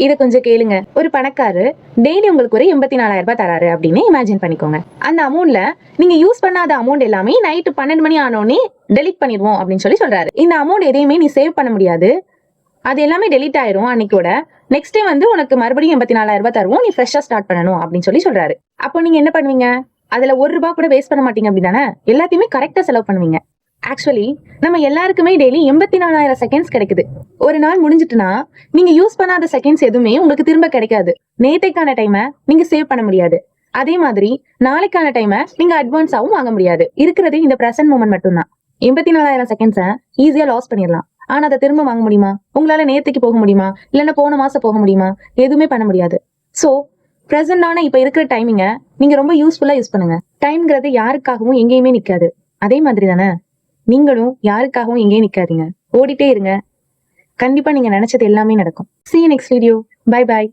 இதை கொஞ்சம் கேளுங்க. ஒரு பணக்காரரு டெய்லி உங்களுக்கு ஒரு 84,000 ரூபாய் தராரு அப்படின்னு இமேஜின் பண்ணிக்கோங்க. அந்த அமௌண்ட்ல நீங்க யூஸ் பண்ணாத அமௌண்ட் எல்லாமே நைட்டு 12 மணி ஆனோடனே டெலிட் பண்ணிடுவோம் அப்படின்னு சொல்றாரு. இந்த அமௌண்ட் எதையுமே நீ சேவ் பண்ண முடியாது, அது எல்லாமே டெலிட் ஆயிரும் அன்னைக்கோட. நெக்ஸ்ட் டே வந்து உனக்கு மறுபடியும் 84,000 ரூபாய் தருவோம், நீ ஃப்ரெஷ்ஷா ஸ்டார்ட் பண்ணணும் அப்படின்னு சொல்றாரு. அப்போ நீங்க என்ன பண்ணுவீங்க? அதுல 1 ரூபாய் கூட வேஸ்ட் பண்ண மாட்டீங்க அப்படிதானே? எல்லாத்தையுமே கரெக்டா செலவு பண்ணுவீங்க. ஆக்சுவலி நம்ம எல்லாருக்குமே டெய்லி 84,000 செகண்ட்ஸ் கிடைக்குது. ஒரு நாள் முடிஞ்சிட்டுனா நீங்க யூஸ் பண்ணாத செகண்ட்ஸ் எதுவுமே உங்களுக்கு திரும்ப கிடைக்காது. நேத்தைக்கான டைமை நீங்க சேவ் பண்ண முடியாது. அதே மாதிரி நாளைக்கான டைமை நீங்க அட்வான்ஸாவும் வாங்க முடியாது. இருக்கிறது இந்த பிரசன்ட் மூமெண்ட் மட்டும்தான். 84,000 செகண்ட்ஸை ஈஸியா லாஸ் பண்ணிடலாம். ஆனா அதை திரும்ப வாங்க முடியுமா? உங்களால நேத்துக்கு போக முடியுமா? இல்லைன்னா போன மாசம் போக முடியுமா? எதுவுமே பண்ண முடியாது. சோ பிரசன்டான இப்ப இருக்கிற டைமிங்க நீங்க ரொம்ப யூஸ்ஃபுல்லா யூஸ் பண்ணுங்க. டைம்ங்கிறது யாருக்காகவும் எங்கேயுமே நிக்காது. அதே மாதிரி தானே நீங்களும் யாருக்காகவும் எங்கேயும் நிக்காதீங்க. ஓடிட்டே இருங்க. கண்டிப்பா நீங்க நினைச்சது எல்லாமே நடக்கும். See you next video. Bye bye.